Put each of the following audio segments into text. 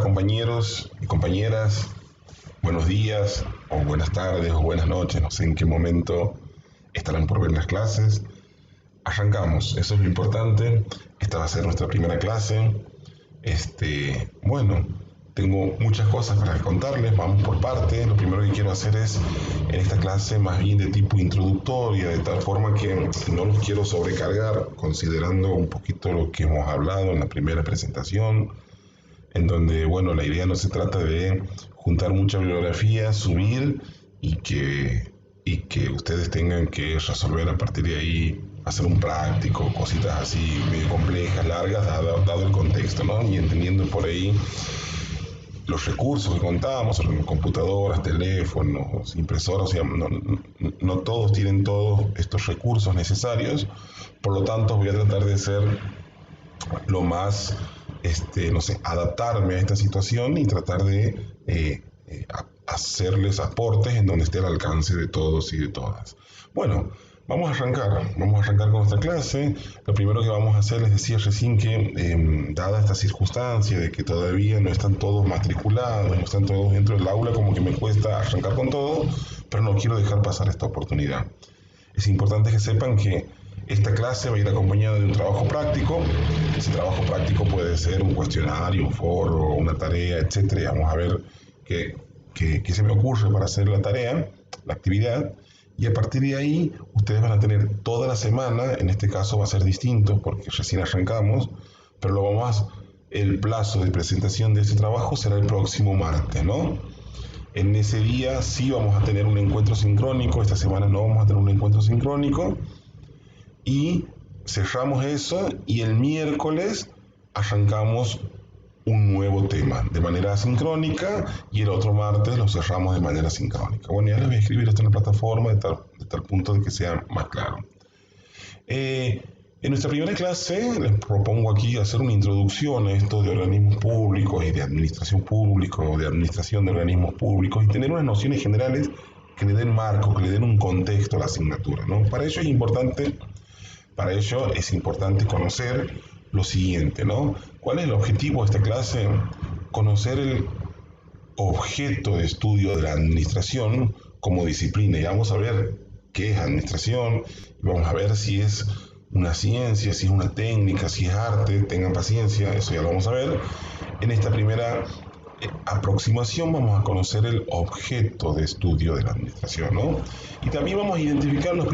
compañeros y compañeras, buenos días o buenas tardes o buenas noches, no sé en qué momento estarán por ver las clases. Arrancamos, eso es lo importante. Esta va a ser nuestra primera clase. Bueno, tengo muchas cosas para contarles, vamos por parte. Lo primero que quiero hacer es, en esta clase más bien de tipo introductoria, de tal forma que no los quiero sobrecargar, considerando un poquito lo que hemos hablado en la primera presentación, en donde, bueno, la idea no se trata de juntar mucha bibliografía, subir y que ustedes tengan que resolver a partir de ahí, hacer un práctico, cositas así medio complejas, largas, dado el contexto, ¿no? Y entendiendo por ahí los recursos que contábamos, computadoras, teléfonos, impresoras, o sea, no todos tienen todos estos recursos necesarios, por lo tanto voy a tratar de ser lo más, adaptarme a esta situación y tratar de hacerles aportes en donde esté al alcance de todos y de todas. Bueno, vamos a arrancar con nuestra clase. Lo primero que vamos a hacer, les decía recién que, dada esta circunstancia de que todavía no están todos matriculados, no están todos dentro del aula, como que me cuesta arrancar con todo, pero no quiero dejar pasar esta oportunidad. Es importante que sepan que esta clase va a ir acompañada de un trabajo práctico. Ese trabajo práctico puede ser un cuestionario, un foro, una tarea, etc. Vamos a ver qué se me ocurre para hacer la tarea, la actividad. Y a partir de ahí, ustedes van a tener toda la semana, en este caso va a ser distinto porque recién arrancamos, pero el plazo de presentación de este trabajo será el próximo martes, ¿no? En ese día sí vamos a tener un encuentro sincrónico, esta semana no vamos a tener un encuentro sincrónico, y cerramos eso y el miércoles arrancamos un nuevo tema de manera asincrónica y el otro martes lo cerramos de manera sincrónica. Bueno, ya les voy a escribir esto en la plataforma de tal punto de que sea más claro. En nuestra primera clase les propongo aquí hacer una introducción a esto de organismos públicos y de administración pública o de administración de organismos públicos y tener unas nociones generales que le den marco, que le den un contexto a la asignatura, ¿no? Para ello es importante conocer lo siguiente, ¿no? ¿Cuál es el objetivo de esta clase? Conocer el objeto de estudio de la administración como disciplina. Y vamos a ver qué es administración, y vamos a ver si es una ciencia, si es una técnica, si es arte. Tengan paciencia, eso ya lo vamos a ver. En esta primera aproximación vamos a conocer el objeto de estudio de la administración, ¿no? Y también vamos a identificar los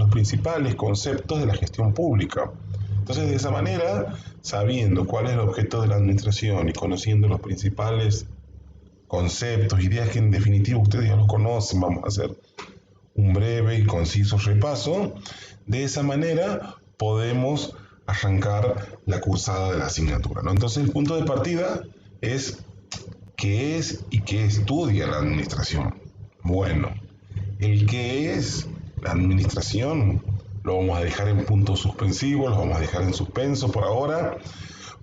principales conceptos de la gestión pública. Entonces, de esa manera, sabiendo cuál es el objeto de la administración y conociendo los principales conceptos, ideas que en definitiva ustedes ya los conocen, vamos a hacer un breve y conciso repaso. De esa manera podemos arrancar la cursada de la asignatura, ¿no? Entonces, el punto de partida es ¿qué es y qué estudia la administración? Bueno, el qué es la administración lo vamos a dejar en puntos suspensivos, lo vamos a dejar en suspenso por ahora,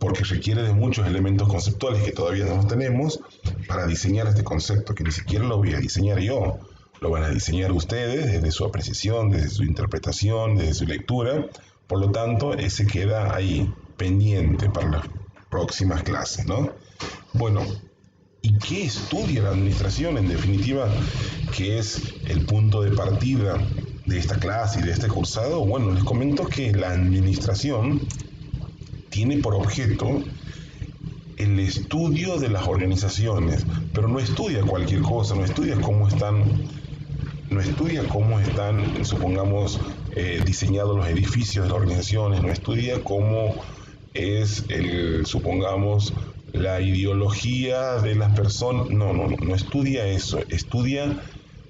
porque requiere de muchos elementos conceptuales que todavía no tenemos para diseñar este concepto, que ni siquiera lo voy a diseñar yo, lo van a diseñar ustedes desde su apreciación, desde su interpretación, desde su lectura. Por lo tanto, ese queda ahí, pendiente para las próximas clases, ¿no? Bueno, ¿y qué estudia la administración? En definitiva, ¿qué es el punto de partida de esta clase y de este cursado? Bueno, les comento que la administración tiene por objeto el estudio de las organizaciones, pero no estudia cualquier cosa, no estudia cómo están, supongamos, diseñados los edificios de las organizaciones, no estudia cómo es supongamos, la ideología de las personas, no estudia eso, estudia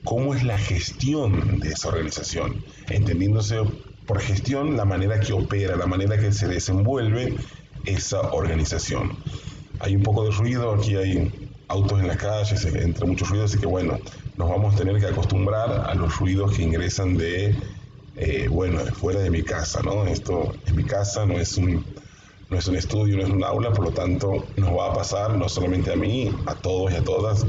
cómo es la gestión de esa organización, entendiéndose por gestión la manera que opera, la manera que se desenvuelve esa organización. Hay un poco de ruido, aquí hay autos en las calles, entre muchos ruidos, así que bueno, nos vamos a tener que acostumbrar a los ruidos que ingresan de fuera de mi casa, ¿no? Esto es mi casa, no es un estudio, no es un aula, por lo tanto nos va a pasar, no solamente a mí, a todos y a todas,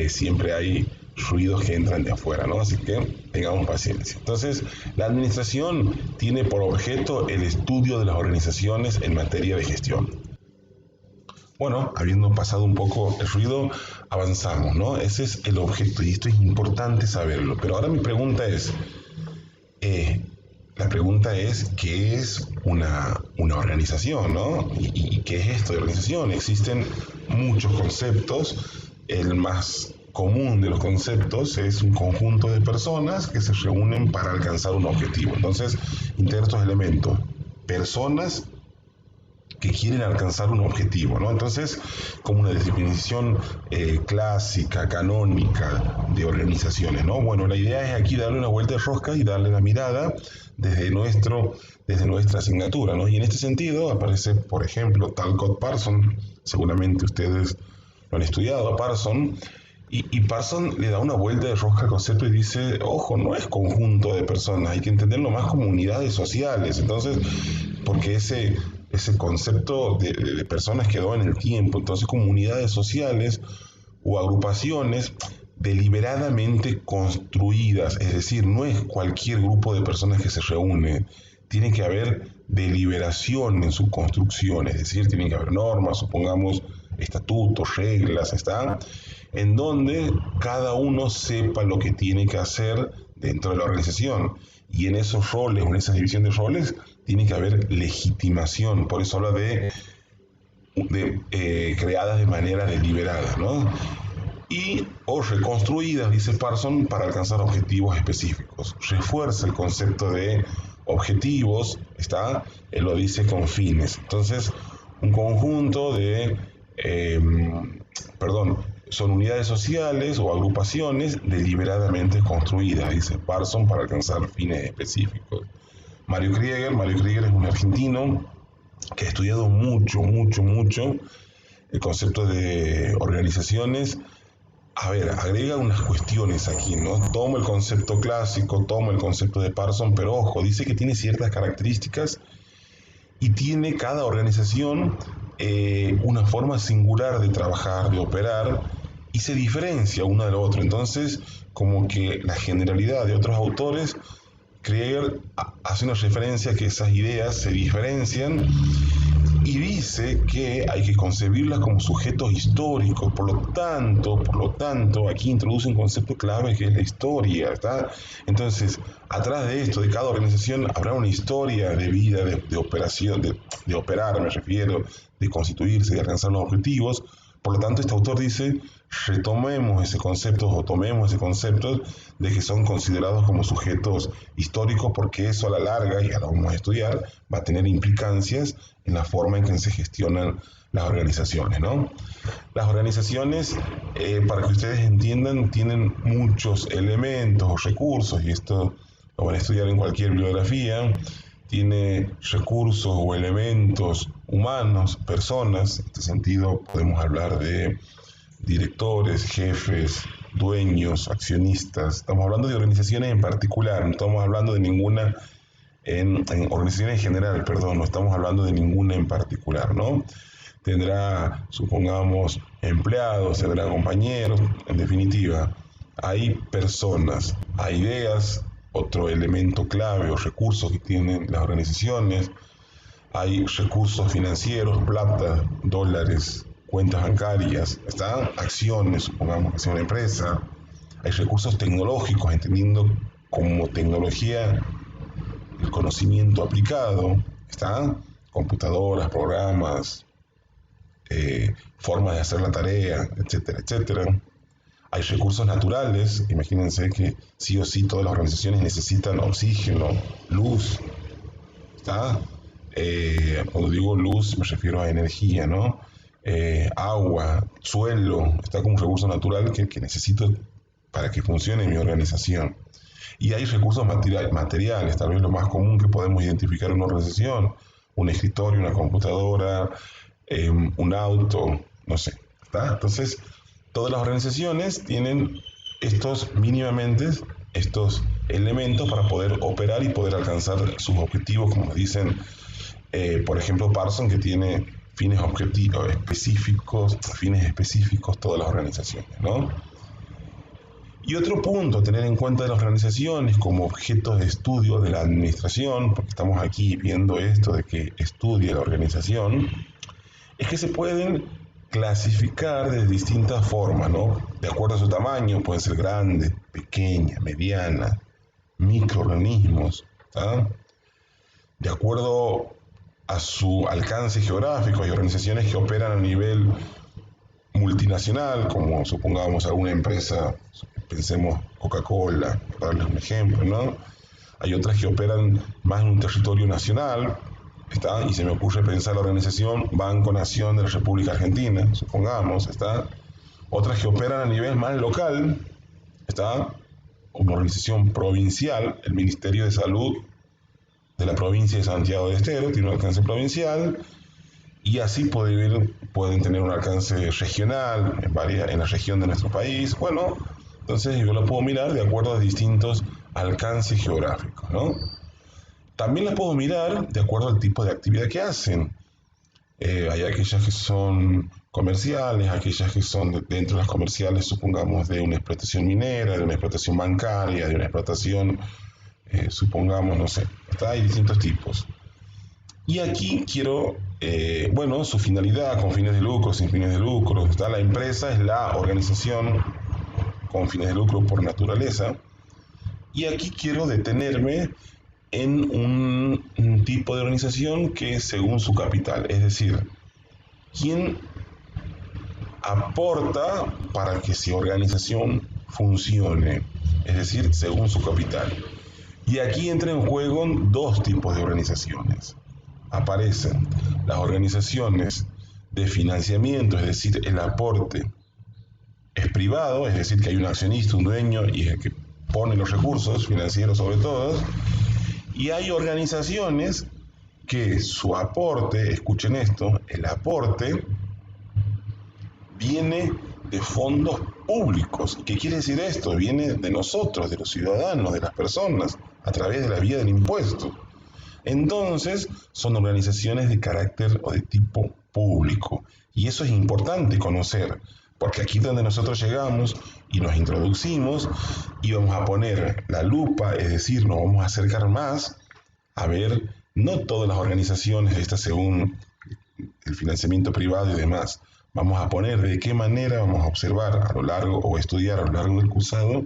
siempre hay ruidos que entran de afuera, ¿no? Así que tengamos paciencia. Entonces, la administración tiene por objeto el estudio de las organizaciones en materia de gestión. Bueno, habiendo pasado un poco el ruido, avanzamos, ¿no? Ese es el objeto y esto es importante saberlo. Pero ahora mi pregunta es, eh, ¿qué es una organización, ¿no? ¿Y qué es esto de organización? Existen muchos conceptos. El más común de los conceptos es un conjunto de personas que se reúnen para alcanzar un objetivo. Entonces, integra estos elementos. Personas que quieren alcanzar un objetivo, ¿no? Entonces, como una definición clásica, canónica de organizaciones, ¿no? Bueno, la idea es aquí darle una vuelta de rosca y darle la mirada desde nuestra asignatura, ¿no? Y en este sentido aparece, por ejemplo, Talcott Parsons, seguramente ustedes lo han estudiado a Parsons, y Parsons le da una vuelta de rosca al concepto y dice, ojo, no es conjunto de personas, hay que entenderlo más como unidades sociales. Entonces, porque ese concepto de personas quedó en el tiempo, entonces comunidades sociales o agrupaciones deliberadamente construidas, es decir, no es cualquier grupo de personas que se reúne, tiene que haber deliberación en su construcción, es decir, tiene que haber normas, supongamos estatutos, reglas, ¿está? En donde cada uno sepa lo que tiene que hacer dentro de la organización. Y en esos roles, en esa división de roles, tiene que haber legitimación. Por eso habla de creadas de manera deliberada, ¿no? Y o reconstruidas, dice Parsons, para alcanzar objetivos específicos. Refuerza el concepto de objetivos, ¿está? Él lo dice con fines. Entonces, un conjunto de, son unidades sociales o agrupaciones deliberadamente construidas, dice Parsons, para alcanzar fines específicos. Mario Krieger es un argentino que ha estudiado mucho el concepto de organizaciones. A ver, agrega unas cuestiones aquí, ¿no? Toma el concepto clásico, toma el concepto de Parsons, pero ojo, dice que tiene ciertas características y tiene cada organización una forma singular de trabajar, de operar, y se diferencia una de la otra. Entonces, como que la generalidad de otros autores, Krieger hace una referencia a que esas ideas se diferencian y dice que hay que concebirlas como sujetos históricos. Por lo tanto, aquí introduce un concepto clave que es la historia, ¿está? Entonces, atrás de esto, de cada organización, habrá una historia de vida, de operación, de operar, me refiero, de constituirse, de alcanzar los objetivos. Por lo tanto, este autor dice, retomemos ese concepto o tomemos ese concepto de que son considerados como sujetos históricos, porque eso a la larga, y ahora vamos a estudiar, va a tener implicancias en la forma en que se gestionan las organizaciones, ¿no? Las organizaciones, para que ustedes entiendan, tienen muchos elementos o recursos, y esto lo van a estudiar en cualquier bibliografía. Tiene recursos o elementos humanos, personas. En este sentido podemos hablar de directores, jefes, dueños, accionistas. Estamos hablando de organizaciones en particular, no estamos hablando de ninguna, en organizaciones en general, perdón, no estamos hablando de ninguna en particular, ¿no? Tendrá, supongamos, empleados, tendrá compañeros, en definitiva, hay personas, hay ideas. Otro elemento clave o recursos que tienen las organizaciones, hay recursos financieros, plata, dólares, cuentas bancarias, ¿está? Acciones, supongamos que sea una empresa, hay recursos tecnológicos, entendiendo como tecnología el conocimiento aplicado, ¿está? Computadoras, programas, formas de hacer la tarea, etcétera, etcétera. Hay recursos naturales, imagínense que sí o sí todas las organizaciones necesitan oxígeno, luz, ¿está? Cuando digo luz me refiero a energía, ¿no? Agua, suelo, está como un recurso natural que necesito para que funcione mi organización. Y hay recursos materiales, tal vez lo más común que podemos identificar en una organización, un escritorio, una computadora, un auto, no sé, ¿está? Entonces, todas las organizaciones tienen estos elementos para poder operar y poder alcanzar sus objetivos, como dicen, por ejemplo, Parsons, que tiene fines específicos todas las organizaciones, ¿no? Y otro punto a tener en cuenta de las organizaciones como objeto de estudio de la administración, porque estamos aquí viendo esto de que estudia la organización, es que se pueden clasificar de distintas formas, ¿no? De acuerdo a su tamaño, pueden ser grandes, pequeñas, medianas, microorganismos, ¿tá? De acuerdo a su alcance geográfico, hay organizaciones que operan a nivel multinacional, como supongamos alguna empresa, pensemos Coca-Cola, para darles un ejemplo, ¿no? Hay otras que operan más en un territorio nacional, ¿está? Y se me ocurre pensar la organización Banco Nación de la República Argentina, supongamos, ¿está? Otras que operan a nivel más local, ¿está? Una organización provincial, el Ministerio de Salud de la provincia de Santiago del Estero, tiene un alcance provincial, y así pueden tener un alcance regional en la región de nuestro país. Bueno, entonces yo lo puedo mirar de acuerdo a distintos alcances geográficos, ¿no? También las puedo mirar de acuerdo al tipo de actividad que hacen. Hay aquellas que son comerciales, aquellas que son dentro de las comerciales, supongamos, de una explotación minera, de una explotación bancaria, de una explotación, supongamos, no sé, hay distintos tipos. Y aquí quiero, bueno, su finalidad, con fines de lucro, sin fines de lucro. ¿Está? La empresa es la organización con fines de lucro por naturaleza. Y aquí quiero detenerme en un tipo de organización que es según su capital. Es decir, quién aporta para que su organización funcione. Es decir, según su capital. Y aquí entran en juego dos tipos de organizaciones. Aparecen las organizaciones de financiamiento, es decir, el aporte es privado, es decir, que hay un accionista, un dueño y es el que pone los recursos financieros sobre todo, y hay organizaciones que su aporte, escuchen esto, el aporte viene de fondos públicos. ¿Qué quiere decir esto? Viene de nosotros, de los ciudadanos, de las personas, a través de la vía del impuesto. Entonces, son organizaciones de carácter o de tipo público. Y eso es importante conocer, porque aquí es donde nosotros llegamos y nos introducimos y vamos a poner la lupa, es decir, nos vamos a acercar más a ver, no todas las organizaciones estas según el financiamiento privado y demás. Vamos a poner de qué manera vamos a observar a lo largo o estudiar a lo largo del cursado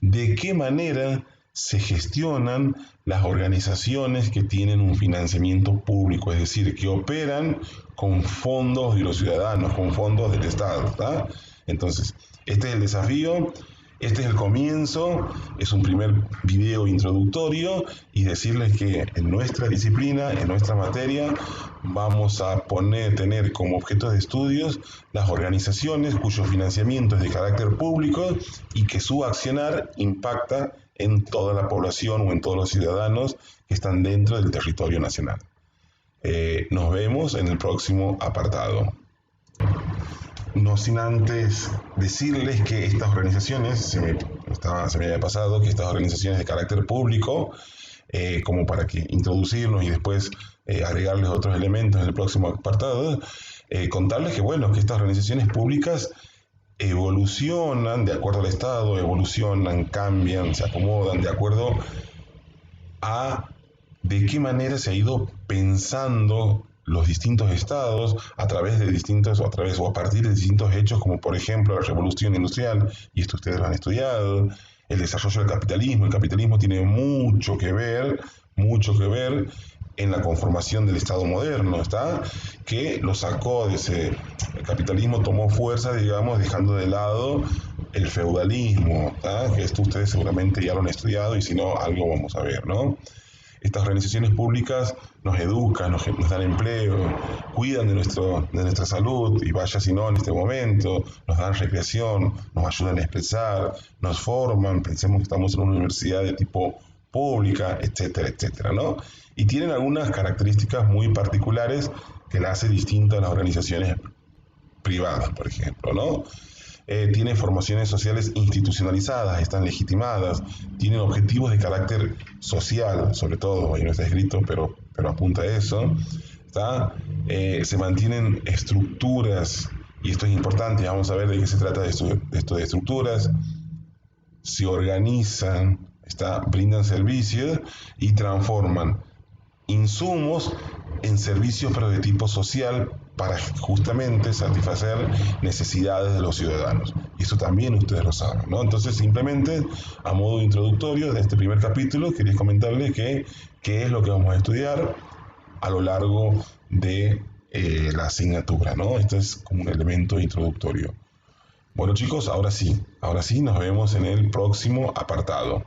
de qué manera se gestionan las organizaciones que tienen un financiamiento público, es decir, que operan con fondos de los ciudadanos, con fondos del Estado, ¿tá? Entonces, este es el desafío, este es el comienzo, es un primer video introductorio y decirles que en nuestra disciplina, en nuestra materia, vamos a tener como objeto de estudios las organizaciones cuyo financiamiento es de carácter público y que su accionar impacta en toda la población o en todos los ciudadanos que están dentro del territorio nacional. Nos vemos en el próximo apartado. No sin antes decirles que estas organizaciones, se me había pasado, que estas organizaciones de carácter público, como para que introducirnos y después agregarles otros elementos en el próximo apartado, contarles que, bueno, que estas organizaciones públicas evolucionan de acuerdo al Estado, evolucionan, cambian, se acomodan de acuerdo a de qué manera se ha ido pensando los distintos estados a través de distintos o a partir de distintos hechos, como por ejemplo la revolución industrial, y esto ustedes lo han estudiado, el desarrollo del capitalismo. El capitalismo tiene mucho que ver en la conformación del Estado moderno, ¿está? Que lo sacó de ese... El capitalismo tomó fuerza, digamos, dejando de lado el feudalismo, ¿está? Que esto ustedes seguramente ya lo han estudiado y si no, algo vamos a ver, ¿no? Estas organizaciones públicas nos educan, nos dan empleo, cuidan de nuestra salud, y vaya si no en este momento, nos dan recreación, nos ayudan a expresar, nos forman, pensemos que estamos en una universidad de tipo pública, etcétera, etcétera, ¿no? Y tienen algunas características muy particulares que la hacen distinta a las organizaciones privadas, por ejemplo, ¿no? Tienen formaciones sociales institucionalizadas, están legitimadas, tienen objetivos de carácter social, sobre todo, ahí no está escrito, pero apunta a eso, ¿está? Se mantienen estructuras, y esto es importante, vamos a ver de qué se trata esto de estructuras, se organizan, brindan servicios y transforman insumos en servicios pero de tipo social para justamente satisfacer necesidades de los ciudadanos. Y eso también ustedes lo saben, ¿no? Entonces, simplemente, a modo introductorio de este primer capítulo, quería comentarles qué es lo que vamos a estudiar a lo largo de la asignatura, ¿no? Este es como un elemento introductorio. Bueno, chicos, ahora sí, nos vemos en el próximo apartado.